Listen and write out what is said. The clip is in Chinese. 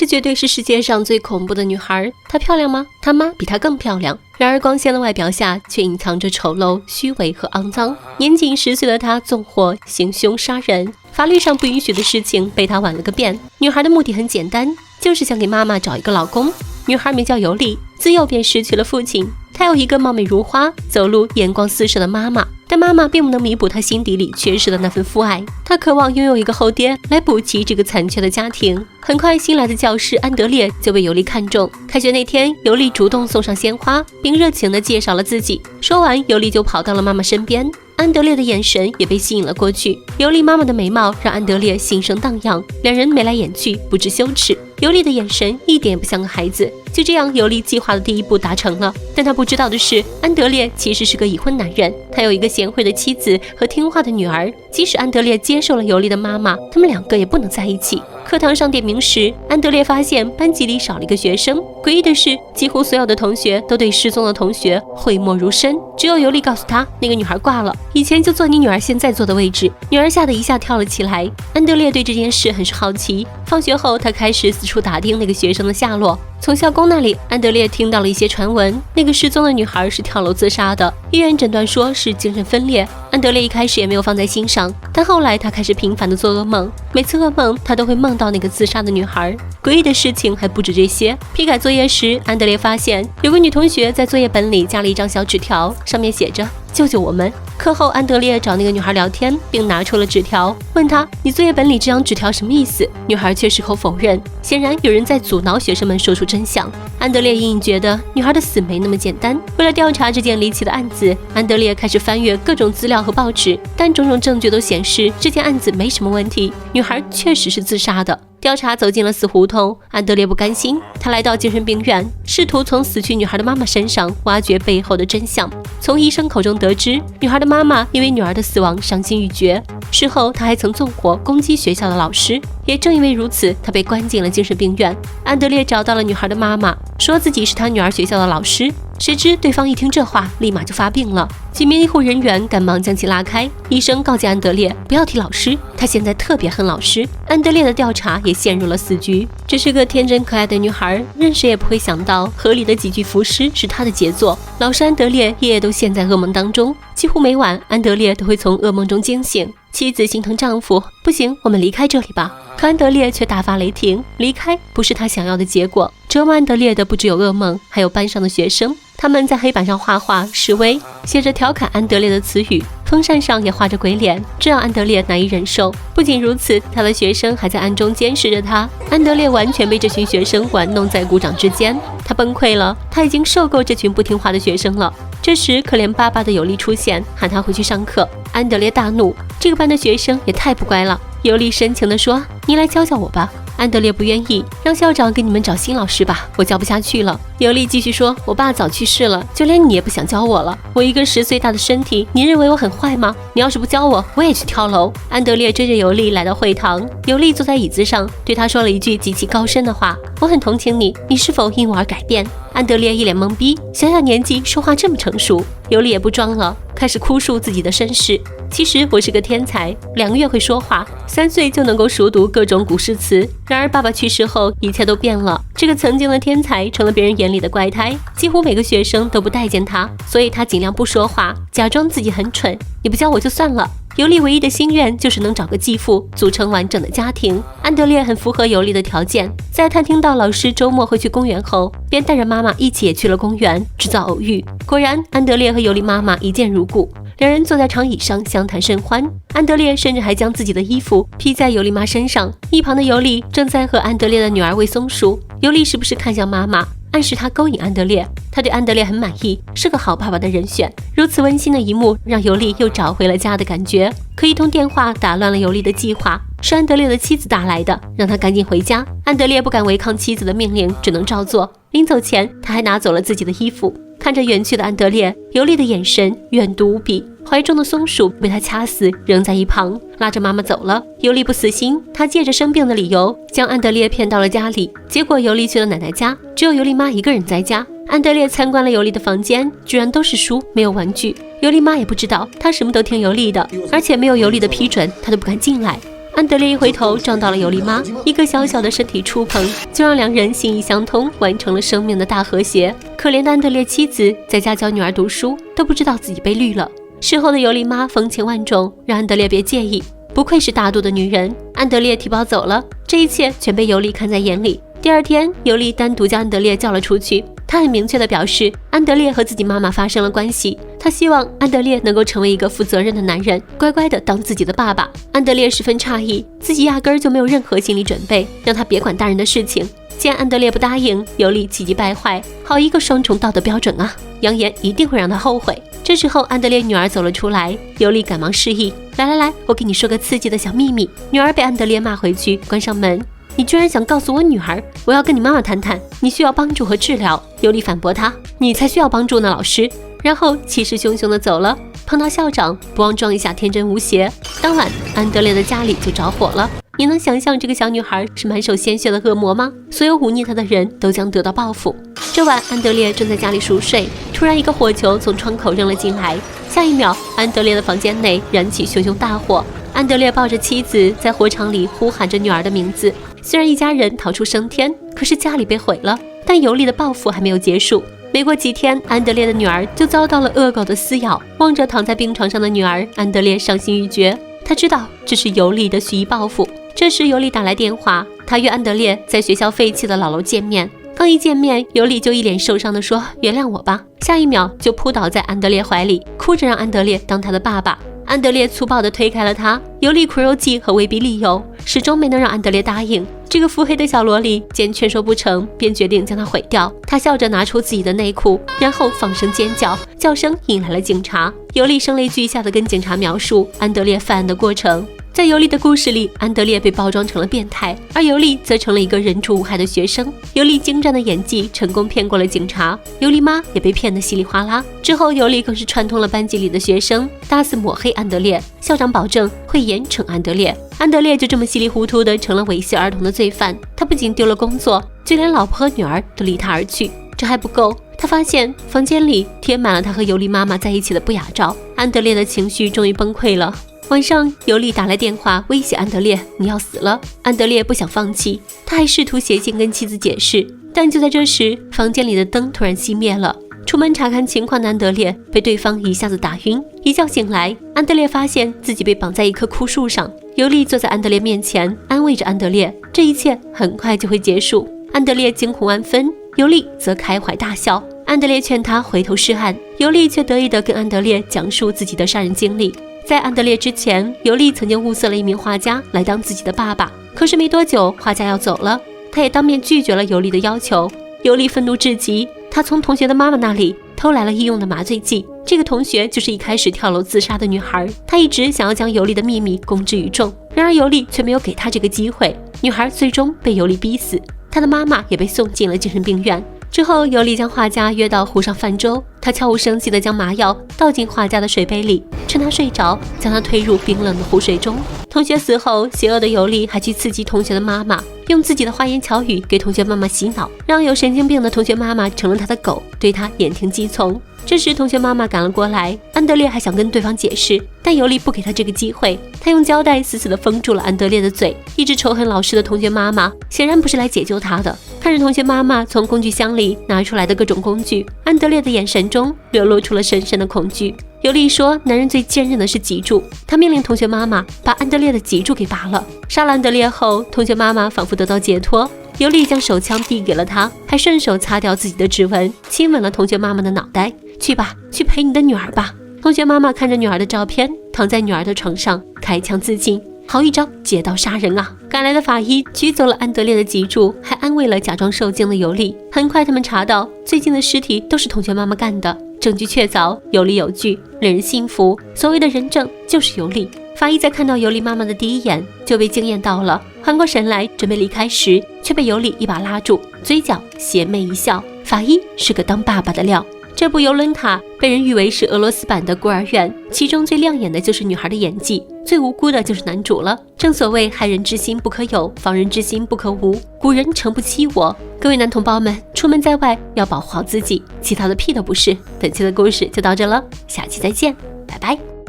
这绝对是世界上最恐怖的女孩。她漂亮吗？她妈比她更漂亮。然而光鲜的外表下却隐藏着丑陋、虚伪和肮脏。年仅10岁的她纵火、行凶、杀人，法律上不允许的事情被她玩了个遍。女孩的目的很简单，就是想给妈妈找一个老公。女孩名叫尤莉，自幼便失去了父亲。她有一个貌美如花、走路眼光四射的妈妈，但妈妈并不能弥补她心底里缺失的那份父爱。她渴望拥有一个后爹来补齐这个残缺的家庭。很快，新来的教师安德烈就被尤莉看中。开学那天，尤莉主动送上鲜花，并热情地介绍了自己。说完，尤莉就跑到了妈妈身边。安德烈的眼神也被吸引了过去。尤莉妈妈的美貌让安德烈心生荡漾，两人眉来眼去，不知羞耻。尤莉的眼神一点也不像个孩子。就这样，尤莉计划的第一步达成了。但她不知道的是，安德烈其实是个已婚男人，他有一个贤惠的妻子和听话的女儿。即使安德烈接受了尤莉的妈妈，他们两个也不能在一起。课堂上点名时，安德烈发现班级里少了一个学生。诡异的是，几乎所有的同学都对失踪的同学讳莫如深，只有尤莉告诉他，那个女孩挂了，以前就坐你女儿现在坐的位置。女儿吓得一下跳了起来。安德烈对这件事很是好奇，放学后他开始四处打听那个学生的下落。从校工那里，安德烈听到了一些传闻，那个失踪的女孩是跳楼自杀的，医院诊断说是精神分裂。安德烈一开始也没有放在心上，但后来他开始频繁的做噩梦，每次噩梦他都会梦到那个自杀的女孩。诡异的事情还不止这些，批改作业时，安德烈发现有个女同学在作业本里加了一张小纸条，上面写着救救我们。课后，安德烈找那个女孩聊天，并拿出了纸条，问她：“你作业本里这张纸条什么意思？”女孩却矢口否认。显然，有人在阻挠学生们说出真相。安德烈隐隐觉得女孩的死没那么简单。为了调查这件离奇的案子，安德烈开始翻阅各种资料和报纸，但种种证据都显示这件案子没什么问题，女孩确实是自杀的。调查走进了死胡同，安德烈不甘心，他来到精神病院，试图从死去女孩的妈妈身上挖掘背后的真相。从医生口中得知，女孩的妈妈因为女儿的死亡伤心欲绝，事后她还曾纵火攻击学校的老师，也正因为如此，她被关进了精神病院。安德烈找到了女孩的妈妈，说自己是他女儿学校的老师，谁知对方一听这话，立马就发病了。几名医护人员赶忙将其拉开。医生告诫安德烈不要提老师，他现在特别恨老师。安德烈的调查也陷入了死局。这是个天真可爱的女孩，任谁也不会想到河里的几具浮尸是她的杰作。老师安德烈夜夜都陷在噩梦当中，几乎每晚安德烈都会从噩梦中惊醒。妻子心疼丈夫，不行，我们离开这里吧。可安德烈却大发雷霆，离开不是他想要的结果。折磨安德烈的不只有噩梦，还有班上的学生。他们在黑板上画画示威，写着调侃安德烈的词语，风扇上也画着鬼脸，这让安德烈难以忍受。不仅如此，他的学生还在暗中监视着他。安德烈完全被这群学生玩弄在股掌之间，他崩溃了，他已经受够这群不听话的学生了。这时，可怜巴巴的尤莉出现，喊他回去上课。安德烈大怒，这个班的学生也太不乖了。尤莉深情地说：“你来教教我吧。”安德烈不愿意，让校长给你们找新老师吧，我教不下去了。尤莉继续说：“我爸早去世了，就连你也不想教我了。我一个10岁大的身体，你认为我很坏吗？你要是不教我，我也去跳楼。”安德烈追着尤莉来到会堂，尤莉坐在椅子上，对他说了一句极其高深的话：“我很同情你，你是否因我而改变？”安德烈一脸懵逼，小小年纪说话这么成熟。尤莉也不装了，开始哭诉自己的身世。其实我是个天才，2个月会说话，3岁就能够熟读各种古诗词。然而爸爸去世后，一切都变了。这个曾经的天才成了别人眼里的怪胎，几乎每个学生都不待见他，所以他尽量不说话，假装自己很蠢。你不教我就算了。尤莉唯一的心愿就是能找个继父，组成完整的家庭。安德烈很符合尤莉的条件，在他听到老师周末会去公园后，便带着妈妈一起也去了公园，制造偶遇。果然，安德烈和尤莉妈妈一见如故，两人坐在长椅上相谈甚欢。安德烈甚至还将自己的衣服披在尤莉妈身上。一旁的尤莉正在和安德烈的女儿喂松鼠，尤莉时不时看向妈妈，暗示他勾引安德烈。他对安德烈很满意，是个好爸爸的人选。如此温馨的一幕让尤莉又找回了家的感觉。可一通电话打乱了尤莉的计划，是安德烈的妻子打来的，让他赶紧回家。安德烈不敢违抗妻子的命令，只能照做。临走前，他还拿走了自己的衣服。看着远去的安德烈，尤莉的眼神怨毒无比，怀中的松鼠被他掐死，扔在一旁，拉着妈妈走了。尤莉不死心，她借着生病的理由将安德烈骗到了家里。结果尤莉去了奶奶家，只有尤莉妈一个人在家。安德烈参观了尤莉的房间，居然都是书，没有玩具。尤莉妈也不知道，她什么都听尤莉的，而且没有尤莉的批准，她都不敢进来。安德烈一回头撞到了尤利妈，一个小小的身体触碰就让两人心意相通，完成了生命的大和谐。可怜的安德烈妻子在家教女儿读书，都不知道自己被绿了。事后的尤利妈风情万种，让安德烈别介意，不愧是大度的女人。安德烈提包走了，这一切全被尤利看在眼里。第二天，尤利单独将安德烈叫了出去，他很明确地表示安德烈和自己妈妈发生了关系，他希望安德烈能够成为一个负责任的男人，乖乖地当自己的爸爸。安德烈十分诧异，自己压根儿就没有任何心理准备，让他别管大人的事情。见安德烈不答应，尤利气急败坏，好一个双重道德标准啊，扬言一定会让他后悔。这时候安德烈女儿走了出来，尤利赶忙示意，来，我给你说个刺激的小秘密。女儿被安德烈骂回去，关上门。你居然想告诉我女儿，我要跟你妈妈谈谈，你需要帮助和治疗。尤利反驳他，你才需要帮助呢，老师。然后气势汹汹地走了。碰到校长，不忘装一下天真无邪。当晚，安德烈的家里就着火了。你能想象这个小女孩是满手鲜血的恶魔吗？所有忤逆她的人都将得到报复。这晚，安德烈正在家里熟睡，突然一个火球从窗口扔了进来。下一秒，安德烈的房间内燃起熊熊大火。安德烈抱着妻子在火场里呼喊着女儿的名字。虽然一家人逃出升天，可是家里被毁了。但尤利的报复还没有结束。没过几天，安德烈的女儿就遭到了恶狗的撕咬。望着躺在病床上的女儿，安德烈伤心欲绝。他知道这是尤利的蓄意报复。这时尤利打来电话，他约安德烈在学校废弃的老楼见面。刚一见面，尤利就一脸受伤地说：“原谅我吧。”下一秒就扑倒在安德烈怀里，哭着让安德烈当他的爸爸。安德烈粗暴地推开了他，尤利苦肉计和威逼利诱，始终没能让安德烈答应。这个腹黑的小萝莉见劝说不成，便决定将他毁掉。他笑着拿出自己的内裤，然后放声尖叫，叫声引来了警察。尤利声泪俱下地跟警察描述安德烈犯案的过程。在尤利的故事里，安德烈被包装成了变态，而尤利则成了一个人畜无害的学生。尤利精湛的演技成功骗过了警察，尤利妈也被骗得稀里哗啦。之后，尤利更是串通了班级里的学生，大肆抹黑安德烈。校长保证会严惩安德烈。安德烈就这么稀里糊涂地成了猥亵儿童的罪犯。他不仅丢了工作，就连老婆和女儿都离他而去。这还不够，他发现房间里贴满了他和尤利妈妈在一起的不雅照。安德烈的情绪终于崩溃了。晚上，尤利打来电话威胁安德烈：“你要死了。”安德烈不想放弃，他还试图写信跟妻子解释。但就在这时，房间里的灯突然熄灭了。出门查看情况的安德烈被对方一下子打晕。一觉醒来，安德烈发现自己被绑在一棵枯树上。尤利坐在安德烈面前，安慰着安德烈，这一切很快就会结束。安德烈惊恐万分，尤利则开怀大笑。安德烈劝他回头是岸，尤利却得意地跟安德烈讲述自己的杀人经历。在安德烈之前，尤利曾经物色了一名画家来当自己的爸爸，可是没多久，画家要走了，他也当面拒绝了尤利的要求。尤利愤怒至极，他从同学的妈妈那里偷来了医用的麻醉剂。这个同学就是一开始跳楼自杀的女孩，她一直想要将尤利的秘密公之于众，然而尤利却没有给她这个机会。女孩最终被尤利逼死，她的妈妈也被送进了精神病院。之后，尤利将画家约到湖上泛舟，他悄无声息地将麻药倒进画家的水杯里，趁他睡着，将他推入冰冷的湖水中。同学死后，邪恶的尤利还去刺激同学的妈妈，用自己的花言巧语给同学妈妈洗脑，让有神经病的同学妈妈成了他的狗，对他言听计从。这时，同学妈妈赶了过来，安德烈还想跟对方解释，但尤利不给他这个机会，他用胶带死死地封住了安德烈的嘴。一直仇恨老师的同学妈妈显然不是来解救他的。看着同学妈妈从工具箱里拿出来的各种工具，安德烈的眼神中流露出了深深的恐惧。尤利说，男人最坚韧的是脊柱，他命令同学妈妈把安德烈的脊柱给拔了。杀了安德烈后，同学妈妈仿佛得到解脱，尤利将手枪递给了他，还顺手擦掉自己的指纹，亲吻了同学妈妈的脑袋。去吧，去陪你的女儿吧。同学妈妈看着女儿的照片，躺在女儿的床上开枪自尽。好一招劫道杀人啊！赶来的法医取走了安德烈的脊柱，还安慰了假装受惊的尤利。很快他们查到最近的尸体都是同学妈妈干的，证据确凿，有理有据，令人信服。所谓的人证就是尤利。法医在看到尤利妈妈的第一眼就被惊艳到了，缓过神来准备离开时，却被尤利一把拉住，嘴角邪魅一笑。法医是个当爸爸的料。这部游轮卡被人誉为是俄罗斯版的孤儿院，其中最亮眼的就是女孩的演技，最无辜的就是男主了。正所谓害人之心不可有，防人之心不可无，古人诚不欺我。各位男同胞们，出门在外要保护好自己，其他的屁都不是。本期的故事就到这了，下期再见，拜拜。